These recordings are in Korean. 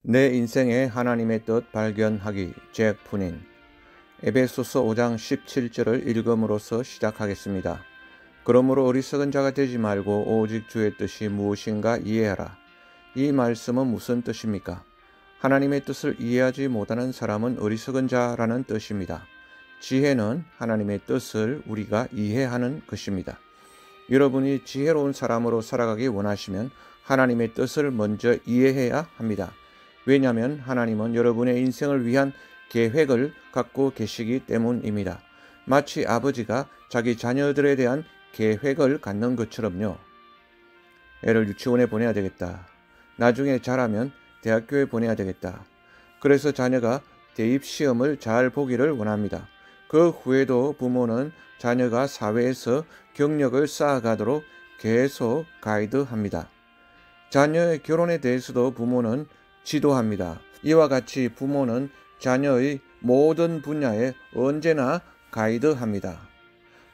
내 인생의 하나님의 뜻 발견하기 잭 푸닌. 에베소서 5장 17절을 읽음으로써 시작하겠습니다. 그러므로 어리석은 자가 되지 말고 오직 주의 뜻이 무엇인가 이해하라. 이 말씀은 무슨 뜻입니까? 하나님의 뜻을 이해하지 못하는 사람은 어리석은 자라는 뜻입니다. 지혜는 하나님의 뜻을 우리가 이해하는 것입니다. 여러분이 지혜로운 사람으로 살아가기 원하시면 하나님의 뜻을 먼저 이해해야 합니다. 왜냐하면 하나님은 여러분의 인생을 위한 계획을 갖고 계시기 때문입니다. 마치 아버지가 자기 자녀들에 대한 계획을 갖는 것처럼요. 애를 유치원에 보내야 되겠다. 나중에 자라면 대학교에 보내야 되겠다. 그래서 자녀가 대입시험을 잘 보기를 원합니다. 그 후에도 부모는 자녀가 사회에서 경력을 쌓아가도록 계속 가이드합니다. 자녀의 결혼에 대해서도 부모는 지도합니다. 이와 같이 부모는 자녀의 모든 분야에 언제나 가이드합니다.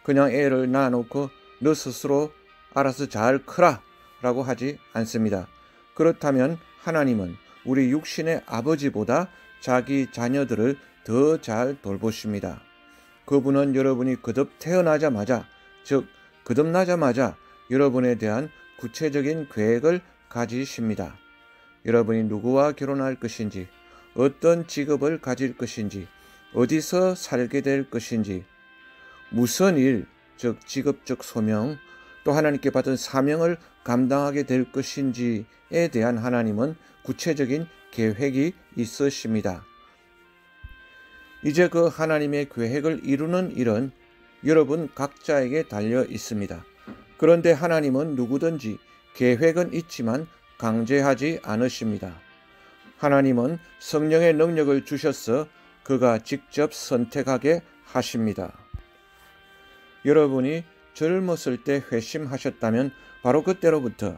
그냥 애를 낳아놓고 너 스스로 알아서 잘 크라 라고 하지 않습니다. 그렇다면 하나님은 우리 육신의 아버지보다 자기 자녀들을 더 잘 돌보십니다. 그분은 여러분이 거듭나자마자 여러분에 대한 구체적인 계획을 가지십니다. 여러분이 누구와 결혼할 것인지, 어떤 직업을 가질 것인지, 어디서 살게 될 것인지, 무슨 일, 즉 직업적 소명, 또 하나님께 받은 사명을 감당하게 될 것인지에 대한 하나님은 구체적인 계획이 있으십니다. 이제 그 하나님의 계획을 이루는 일은 여러분 각자에게 달려 있습니다. 그런데 하나님은 누구든지 계획은 있지만 강제하지 않으십니다. 하나님은 성령의 능력을 주셔서 그가 직접 선택하게 하십니다. 여러분이 젊었을 때 회심하셨다면 바로 그때로부터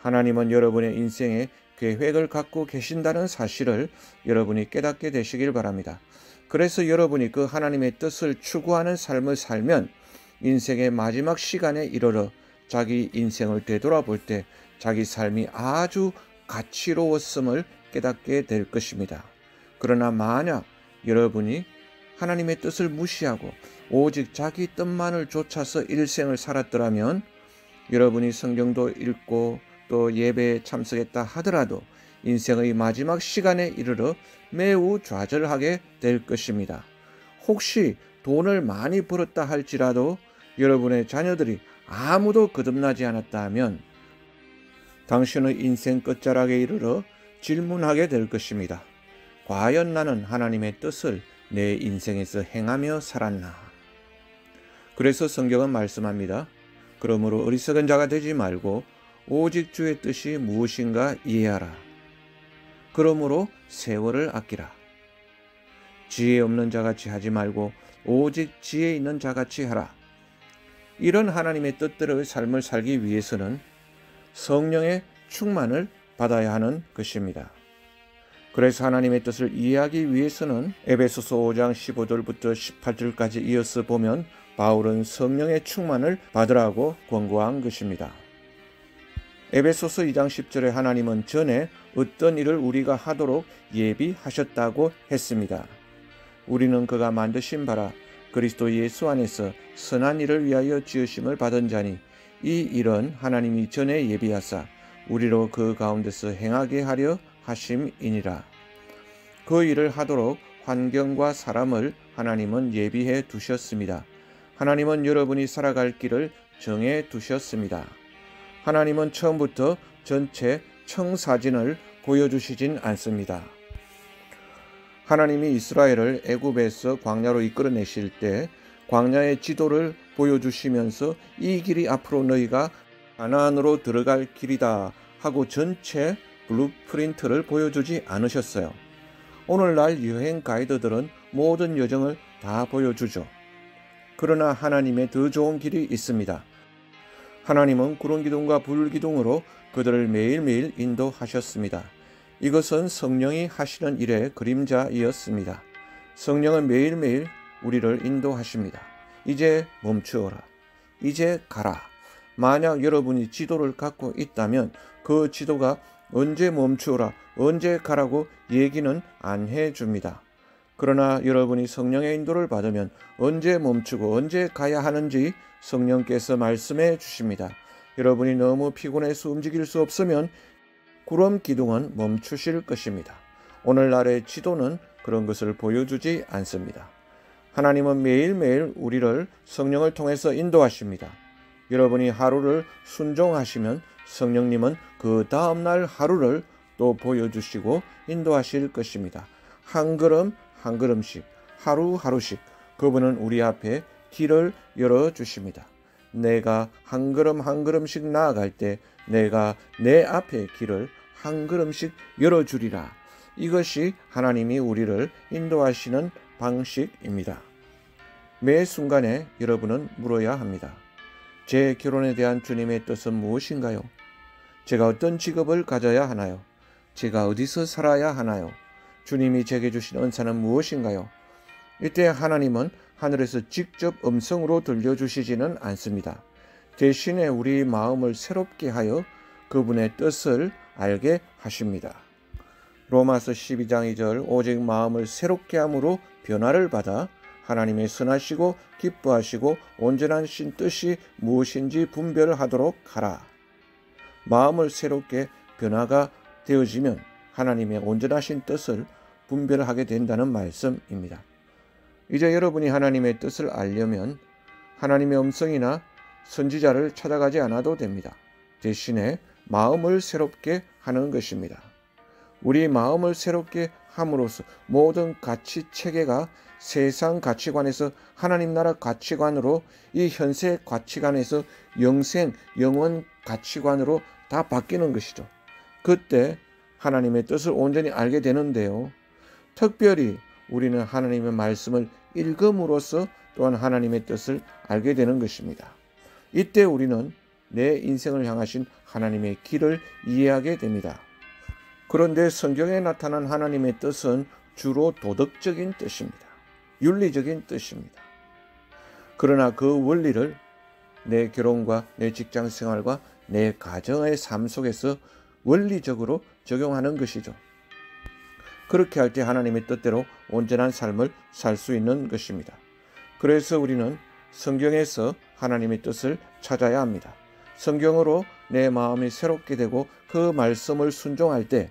하나님은 여러분의 인생에 계획을 갖고 계신다는 사실을 여러분이 깨닫게 되시길 바랍니다. 그래서 여러분이 그 하나님의 뜻을 추구하는 삶을 살면 인생의 마지막 시간에 이르러 자기 인생을 되돌아볼 때 자기 삶이 아주 가치로웠음을 깨닫게 될 것입니다. 그러나 만약 여러분이 하나님의 뜻을 무시하고 오직 자기 뜻만을 좇아서 일생을 살았더라면 여러분이 성경도 읽고 또 예배에 참석했다 하더라도 인생의 마지막 시간에 이르러 매우 좌절하게 될 것입니다. 혹시 돈을 많이 벌었다 할지라도 여러분의 자녀들이 아무도 거듭나지 않았다 하면 당신의 인생 끝자락에 이르러 질문하게 될 것입니다. 과연 나는 하나님의 뜻을 내 인생에서 행하며 살았나? 그래서 성경은 말씀합니다. 그러므로 어리석은 자가 되지 말고 오직 주의 뜻이 무엇인가 이해하라. 그러므로 세월을 아끼라. 지혜 없는 자같이 하지 말고 오직 지혜 있는 자같이 하라. 이런 하나님의 뜻대로의 삶을 살기 위해서는 성령의 충만을 받아야 하는 것입니다. 그래서 하나님의 뜻을 이해하기 위해서는 에베소서 5장 15절부터 18절까지 이어서 보면 바울은 성령의 충만을 받으라고 권고한 것입니다. 에베소서 2장 10절에 하나님은 전에 어떤 일을 우리가 하도록 예비하셨다고 했습니다. 우리는 그가 만드신 바라 그리스도 예수 안에서 선한 일을 위하여 지으심을 받은 자니 이 일은 하나님이 전에 예비하사 우리로 그 가운데서 행하게 하려 하심이니라. 그 일을 하도록 환경과 사람을 하나님은 예비해 두셨습니다. 하나님은 여러분이 살아갈 길을 정해 두셨습니다. 하나님은 처음부터 전체 청사진을 보여주시진 않습니다. 하나님이 이스라엘을 애굽에서 광야로 이끌어내실 때 광야의 지도를 보여주시면서 이 길이 앞으로 너희가 가나안으로 들어갈 길이다 하고 전체 블루프린트를 보여주지 않으셨어요. 오늘날 여행 가이드들은 모든 여정을 다 보여주죠. 그러나 하나님의 더 좋은 길이 있습니다. 하나님은 구름기둥과 불기둥으로 그들을 매일매일 인도하셨습니다. 이것은 성령이 하시는 일의 그림자이었습니다. 성령은 매일매일 우리를 인도하십니다. 이제 멈추어라. 이제 가라. 만약 여러분이 지도를 갖고 있다면 그 지도가 언제 멈추라, 언제 가라고 얘기는 안 해줍니다. 그러나 여러분이 성령의 인도를 받으면 언제 멈추고 언제 가야 하는지 성령께서 말씀해 주십니다. 여러분이 너무 피곤해서 움직일 수 없으면 구름 기둥은 멈추실 것입니다. 오늘날의 지도는 그런 것을 보여주지 않습니다. 하나님은 매일매일 우리를 성령을 통해서 인도하십니다. 여러분이 하루를 순종하시면 성령님은 그 다음날 하루를 또 보여주시고 인도하실 것입니다. 한 걸음 한 걸음씩, 하루하루씩 그분은 우리 앞에 길을 열어주십니다. 내가 한 걸음 한 걸음씩 나아갈 때 내가 내 앞에 길을 한 걸음씩 열어주리라. 이것이 하나님이 우리를 인도하시는 방식입니다. 매 순간에 여러분은 물어야 합니다. 제 결혼에 대한 주님의 뜻은 무엇인가요? 제가 어떤 직업을 가져야 하나요? 제가 어디서 살아야 하나요? 주님이 제게 주신 은사는 무엇인가요? 이때 하나님은 하늘에서 직접 음성으로 들려주시지는 않습니다. 대신에 우리 마음을 새롭게 하여 그분의 뜻을 알게 하십니다. 로마서 12장 2절 오직 마음을 새롭게 함으로 변화를 받아 하나님의 선하시고 기뻐하시고 온전하신 뜻이 무엇인지 분별하도록 하라. 마음을 새롭게 변화가 되어지면 하나님의 온전하신 뜻을 분별하게 된다는 말씀입니다. 이제 여러분이 하나님의 뜻을 알려면 하나님의 음성이나 선지자를 찾아가지 않아도 됩니다. 대신에 마음을 새롭게 하는 것입니다. 우리 마음을 새롭게 함으로써 모든 가치 체계가 세상 가치관에서 하나님 나라 가치관으로 이 현세 가치관에서 영생, 영원 가치관으로 다 바뀌는 것이죠. 그때 하나님의 뜻을 온전히 알게 되는데요. 특별히 우리는 하나님의 말씀을 읽음으로써 또한 하나님의 뜻을 알게 되는 것입니다. 이때 우리는 내 인생을 향하신 하나님의 길을 이해하게 됩니다. 그런데 성경에 나타난 하나님의 뜻은 주로 도덕적인 뜻입니다. 윤리적인 뜻입니다. 그러나 그 원리를 내 결혼과 내 직장 생활과 내 가정의 삶 속에서 원리적으로 적용하는 것이죠. 그렇게 할 때 하나님의 뜻대로 온전한 삶을 살 수 있는 것입니다. 그래서 우리는 성경에서 하나님의 뜻을 찾아야 합니다. 성경으로 내 마음이 새롭게 되고 그 말씀을 순종할 때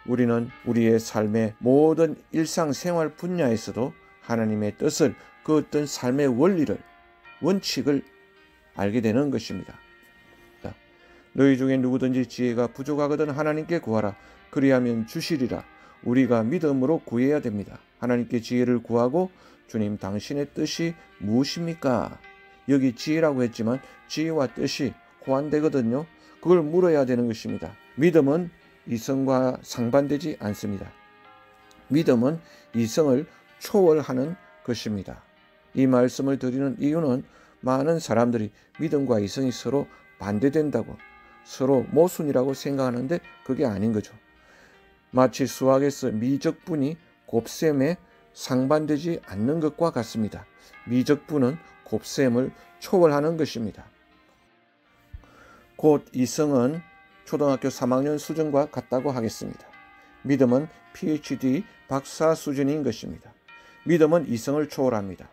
우리는 우리의 삶의 모든 일상생활 분야에서도 하나님의 뜻을, 그 어떤 삶의 원리를, 원칙을 알게 되는 것입니다. 너희 중에 누구든지 지혜가 부족하거든 하나님께 구하라. 그리하면 주시리라. 우리가 믿음으로 구해야 됩니다. 하나님께 지혜를 구하고 주님 당신의 뜻이 무엇입니까? 여기 지혜라고 했지만 지혜와 뜻이 호환되거든요. 그걸 물어야 되는 것입니다. 믿음은 이성과 상반되지 않습니다. 믿음은 이성을 초월하는 것입니다. 이 말씀을 드리는 이유는 많은 사람들이 믿음과 이성이 서로 반대된다고, 서로 모순이라고 생각하는데 그게 아닌 거죠. 마치 수학에서 미적분이 곱셈에 상반되지 않는 것과 같습니다. 미적분은 곱셈을 초월하는 것입니다. 곧 이성은 초등학교 3학년 수준과 같다고 하겠습니다. 믿음은 PhD 박사 수준인 것입니다. 믿음은 이성을 초월합니다.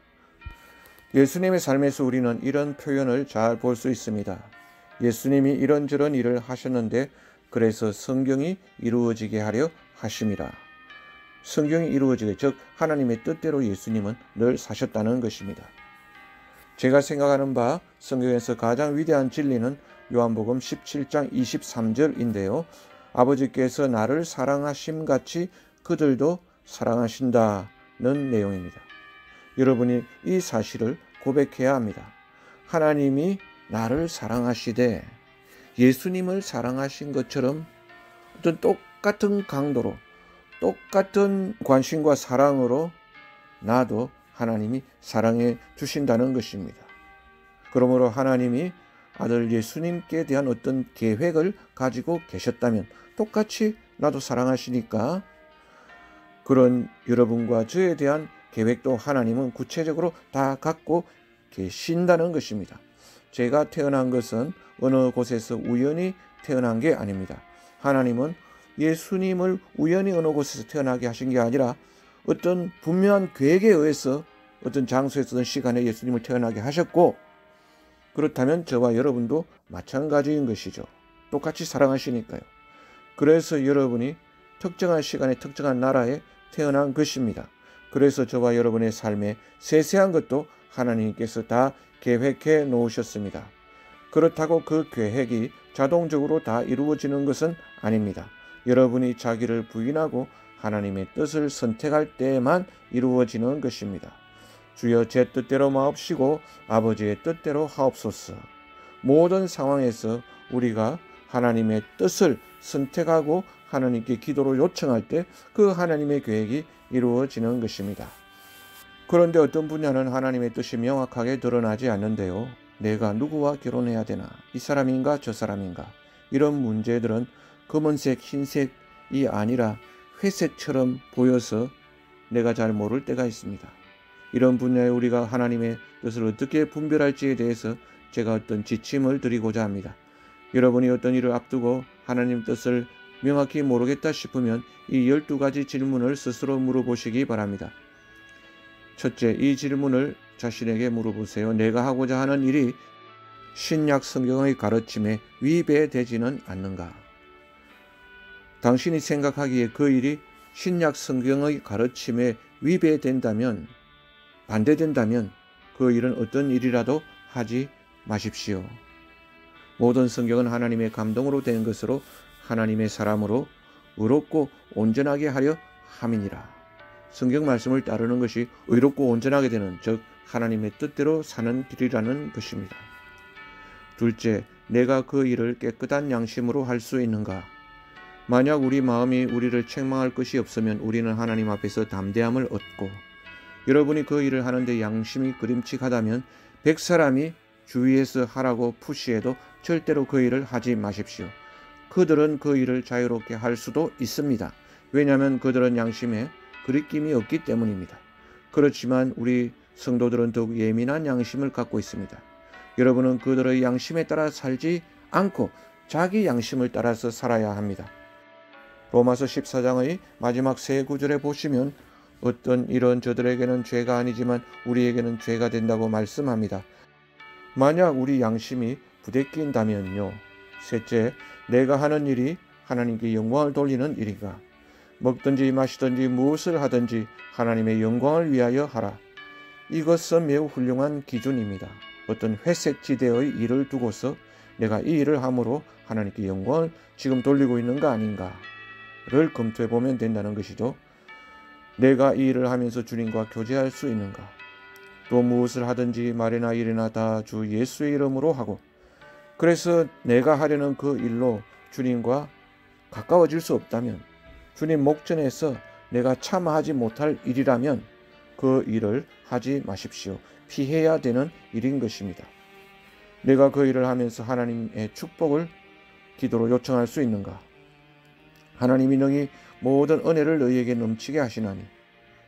예수님의 삶에서 우리는 이런 표현을 잘 볼 수 있습니다. 예수님이 이런저런 일을 하셨는데 그래서 성경이 이루어지게 하려 하심이라. 성경이 이루어지게, 즉 하나님의 뜻대로 예수님은 늘 사셨다는 것입니다. 제가 생각하는 바 성경에서 가장 위대한 진리는 요한복음 17장 23절인데요. 아버지께서 나를 사랑하심 같이 그들도 사랑하신다는 내용입니다. 여러분이 이 사실을 고백해야 합니다. 하나님이 나를 사랑하시되 예수님을 사랑하신 것처럼 어떤 똑같은 강도로, 똑같은 관심과 사랑으로 나도 하나님이 사랑해 주신다는 것입니다. 그러므로 하나님이 아들 예수님께 대한 어떤 계획을 가지고 계셨다면 똑같이 나도 사랑하시니까 그런 여러분과 저에 대한 계획도 하나님은 구체적으로 다 갖고 계신다는 것입니다. 제가 태어난 것은 어느 곳에서 우연히 태어난 게 아닙니다. 하나님은 예수님을 우연히 어느 곳에서 태어나게 하신 게 아니라 어떤 분명한 계획에 의해서 어떤 장소에서든 시간에 예수님을 태어나게 하셨고, 그렇다면 저와 여러분도 마찬가지인 것이죠. 똑같이 사랑하시니까요. 그래서 여러분이 특정한 시간에 특정한 나라에 태어난 것입니다. 그래서 저와 여러분의 삶에 세세한 것도 하나님께서 다 계획해 놓으셨습니다. 그렇다고 그 계획이 자동적으로 다 이루어지는 것은 아닙니다. 여러분이 자기를 부인하고 하나님의 뜻을 선택할 때에만 이루어지는 것입니다. 주여 제 뜻대로 마옵시고 아버지의 뜻대로 하옵소서. 모든 상황에서 우리가 하나님의 뜻을 선택하고 하나님께 기도로 요청할 때 그 하나님의 계획이 이루어지는 것입니다. 그런데 어떤 분야는 하나님의 뜻이 명확하게 드러나지 않는데요. 내가 누구와 결혼해야 되나? 이 사람인가 저 사람인가? 이런 문제들은 검은색, 흰색이 아니라 회색처럼 보여서 내가 잘 모를 때가 있습니다. 이런 분야에 우리가 하나님의 뜻을 어떻게 분별할지에 대해서 제가 어떤 지침을 드리고자 합니다. 여러분이 어떤 일을 앞두고 하나님 뜻을 명확히 모르겠다 싶으면 이 12가지 질문을 스스로 물어보시기 바랍니다. 첫째, 이 질문을 자신에게 물어보세요. 내가 하고자 하는 일이 신약 성경의 가르침에 위배되지는 않는가? 당신이 생각하기에 그 일이 신약 성경의 가르침에 위배된다면, 반대된다면 그 일은 어떤 일이라도 하지 마십시오. 모든 성경은 하나님의 감동으로 된 것으로 하나님의 사람으로 의롭고 온전하게 하려 함이니라. 성경 말씀을 따르는 것이 의롭고 온전하게 되는, 즉 하나님의 뜻대로 사는 길이라는 것입니다. 둘째, 내가 그 일을 깨끗한 양심으로 할 수 있는가? 만약 우리 마음이 우리를 책망할 것이 없으면 우리는 하나님 앞에서 담대함을 얻고, 여러분이 그 일을 하는데 양심이 그림칙하다면 100사람이 주위에서 하라고 푸시해도 절대로 그 일을 하지 마십시오. 그들은 그 일을 자유롭게 할 수도 있습니다. 왜냐하면 그들은 양심에 거리낌이 없기 때문입니다. 그렇지만 우리 성도들은 더욱 예민한 양심을 갖고 있습니다. 여러분은 그들의 양심에 따라 살지 않고 자기 양심을 따라서 살아야 합니다. 로마서 14장의 마지막 세 구절에 보시면 어떤 일은 저들에게는 죄가 아니지만 우리에게는 죄가 된다고 말씀합니다. 만약 우리 양심이 부대낀다면요. 셋째, 내가 하는 일이 하나님께 영광을 돌리는 일인가? 먹든지 마시든지 무엇을 하든지 하나님의 영광을 위하여 하라. 이것은 매우 훌륭한 기준입니다. 어떤 회색 지대의 일을 두고서 내가 이 일을 함으로 하나님께 영광을 지금 돌리고 있는가 아닌가를 검토해 보면 된다는 것이죠. 내가 이 일을 하면서 주님과 교제할 수 있는가? 또 무엇을 하든지 말이나 일이나 다 주 예수의 이름으로 하고, 그래서 내가 하려는 그 일로 주님과 가까워질 수 없다면, 주님 목전에서 내가 참 하지 못할 일이라면 그 일을 하지 마십시오. 피해야 되는 일인 것입니다. 내가 그 일을 하면서 하나님의 축복을 기도로 요청할 수 있는가? 하나님이 능히 모든 은혜를 너희에게 넘치게 하시나니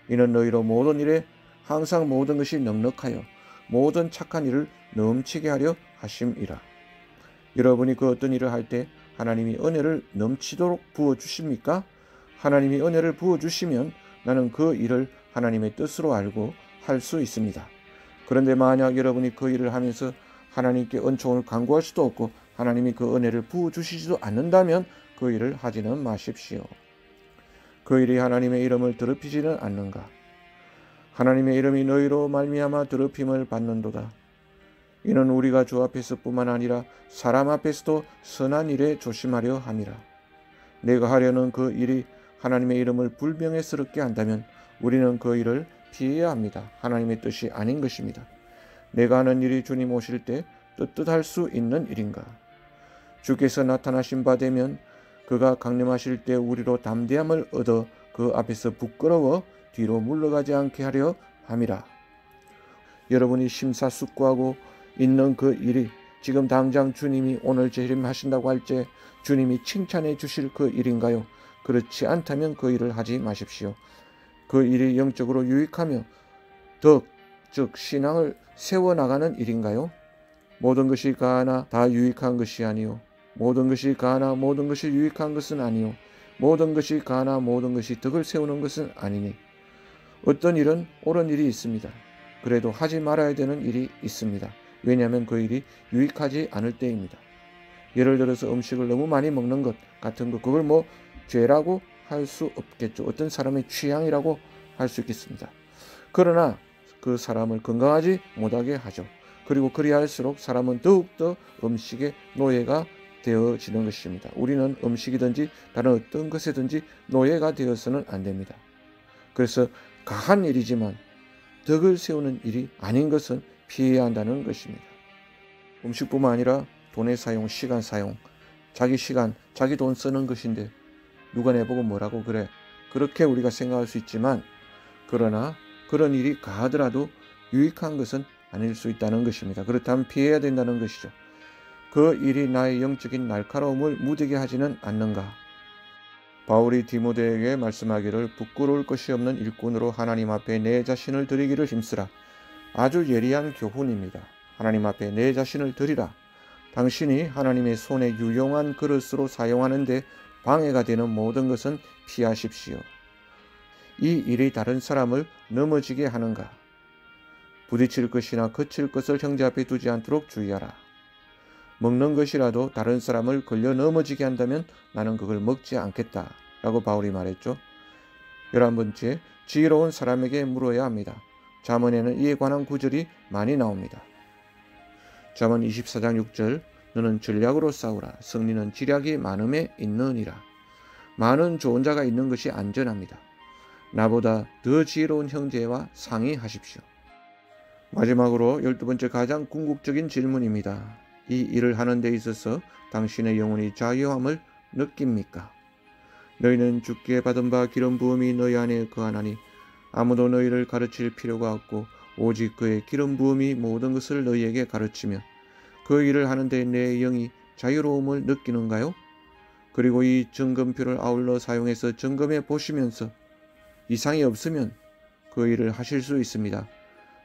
이는 너희로 모든 일에 항상 모든 것이 넉넉하여 모든 착한 일을 넘치게 하려 하심이라. 여러분이 그 어떤 일을 할 때 하나님이 은혜를 넘치도록 부어주십니까? 하나님이 은혜를 부어주시면 나는 그 일을 하나님의 뜻으로 알고 할 수 있습니다. 그런데 만약 여러분이 그 일을 하면서 하나님께 은총을 간구할 수도 없고 하나님이 그 은혜를 부어주시지도 않는다면 그 일을 하지는 마십시오. 그 일이 하나님의 이름을 더럽히지는 않는가? 하나님의 이름이 너희로 말미암아 더럽힘을 받는도다. 이는 우리가 주 앞에서뿐만 아니라 사람 앞에서도 선한 일에 조심하려 함이라. 내가 하려는 그 일이 하나님의 이름을 불명예스럽게 한다면 우리는 그 일을 피해야 합니다. 하나님의 뜻이 아닌 것입니다. 내가 하는 일이 주님 오실 때 떳떳할 수 있는 일인가? 주께서 나타나신 바 되면 그가 강림하실 때 우리로 담대함을 얻어 그 앞에서 부끄러워 뒤로 물러가지 않게 하려 함이라. 여러분이 심사숙고하고 있는 그 일이 지금 당장 주님이 오늘 재림하신다고 할 때 주님이 칭찬해 주실 그 일인가요? 그렇지 않다면 그 일을 하지 마십시오. 그 일이 영적으로 유익하며 즉 신앙을 세워나가는 일인가요? 모든 것이 가하나 다 유익한 것이 아니요 모든 것이 가하나 모든 것이 유익한 것은 아니요 모든 것이 가나 모든 것이 덕을 세우는 것은 아니니 어떤 일은 옳은 일이 있습니다. 그래도 하지 말아야 되는 일이 있습니다. 왜냐하면 그 일이 유익하지 않을 때입니다. 예를 들어서 음식을 너무 많이 먹는 것 같은 거, 그걸 죄라고 할 수 없겠죠. 어떤 사람의 취향이라고 할 수 있겠습니다. 그러나 그 사람을 건강하지 못하게 하죠. 그리고 그리할수록 사람은 더욱더 음식의 노예가 되어지는 것입니다. 우리는 음식이든지 다른 어떤 것이든지 노예가 되어서는 안 됩니다. 그래서 가한 일이지만 덕을 세우는 일이 아닌 것은 피해야 한다는 것입니다. 음식뿐만 아니라 돈의 사용, 시간 사용, 자기 시간, 자기 돈 쓰는 것인데 누가 내보고 뭐라고 그래. 그렇게 우리가 생각할 수 있지만 그러나 그런 일이 가하더라도 유익한 것은 아닐 수 있다는 것입니다. 그렇다면 피해야 된다는 것이죠. 그 일이 나의 영적인 날카로움을 무디게 하지는 않는가. 바울이 디모데에게 말씀하기를 부끄러울 것이 없는 일꾼으로 하나님 앞에 내 자신을 드리기를 힘쓰라. 아주 예리한 교훈입니다. 하나님 앞에 내 자신을 드리라. 당신이 하나님의 손에 유용한 그릇으로 사용하는데 방해가 되는 모든 것은 피하십시오. 이 일이 다른 사람을 넘어지게 하는가? 부딪힐 것이나 거칠 것을 형제 앞에 두지 않도록 주의하라. 먹는 것이라도 다른 사람을 걸려 넘어지게 한다면 나는 그걸 먹지 않겠다 라고 바울이 말했죠. 11번째, 지혜로운 사람에게 물어야 합니다. 잠언에는 이에 관한 구절이 많이 나옵니다. 잠언 24장 6절, 너는 전략으로 싸우라. 승리는 지략이 많음에 있느니라. 많은 좋은 자가 있는 것이 안전합니다. 나보다 더 지혜로운 형제와 상의하십시오. 마지막으로 12번째 가장 궁극적인 질문입니다. 이 일을 하는 데 있어서 당신의 영혼이 자유함을 느낍니까? 너희는 주께 받은 바 기름 부음이 너희 안에 거하나니 아무도 너희를 가르칠 필요가 없고 오직 그의 기름 부음이 모든 것을 너희에게 가르치며 그 일을 하는데 내 영이 자유로움을 느끼는가요? 그리고 이 점검표를 아울러 사용해서 점검해 보시면서 이상이 없으면 그 일을 하실 수 있습니다.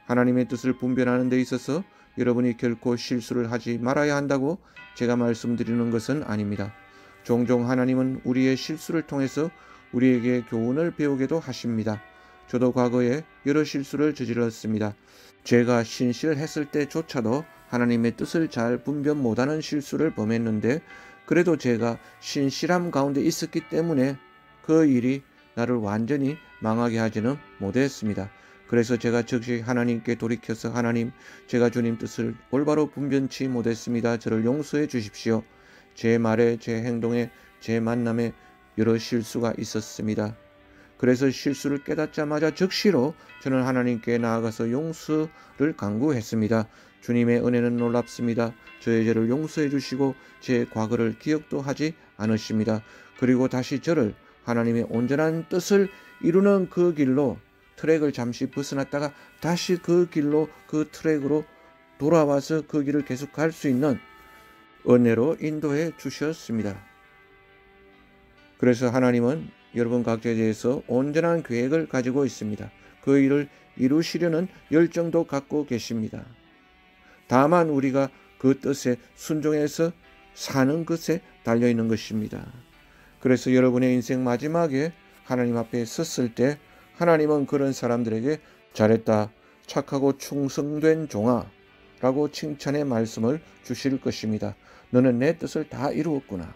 하나님의 뜻을 분별하는 데 있어서 여러분이 결코 실수를 하지 말아야 한다고 제가 말씀드리는 것은 아닙니다. 종종 하나님은 우리의 실수를 통해서 우리에게 교훈을 배우게도 하십니다. 저도 과거에 여러 실수를 저질렀습니다. 제가 신실했을 때조차도 하나님의 뜻을 잘 분별 못하는 실수를 범했는데 그래도 제가 신실함 가운데 있었기 때문에 그 일이 나를 완전히 망하게 하지는 못했습니다. 그래서 제가 즉시 하나님께 돌이켜서 하나님, 제가 주님 뜻을 올바로 분별치 못했습니다. 저를 용서해 주십시오. 제 말에, 제 행동에, 제 만남에 여러 실수가 있었습니다. 그래서 실수를 깨닫자마자 즉시로 저는 하나님께 나아가서 용서를 간구했습니다. 주님의 은혜는 놀랍습니다. 저의 죄를 용서해 주시고 제 과거를 기억도 하지 않으십니다. 그리고 다시 저를 하나님의 온전한 뜻을 이루는 그 길로 트랙을 잠시 벗어났다가 다시 그 길로 그 트랙으로 돌아와서 그 길을 계속 갈 수 있는 은혜로 인도해 주셨습니다. 그래서 하나님은 여러분 각자에 대해서 온전한 계획을 가지고 있습니다. 그 일을 이루시려는 열정도 갖고 계십니다. 다만 우리가 그 뜻에 순종해서 사는 것에 달려있는 것입니다. 그래서 여러분의 인생 마지막에 하나님 앞에 섰을 때 하나님은 그런 사람들에게 잘했다, 착하고 충성된 종아 라고 칭찬의 말씀을 주실 것입니다. 너는 내 뜻을 다 이루었구나.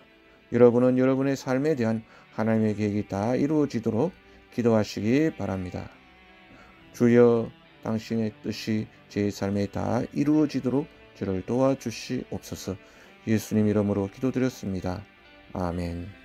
여러분은 여러분의 삶에 대한 하나님의 계획이 다 이루어지도록 기도하시기 바랍니다. 주여, 당신의 뜻이 제 삶에 다 이루어지도록 저를 도와주시옵소서. 예수님 이름으로 기도드렸습니다. 아멘.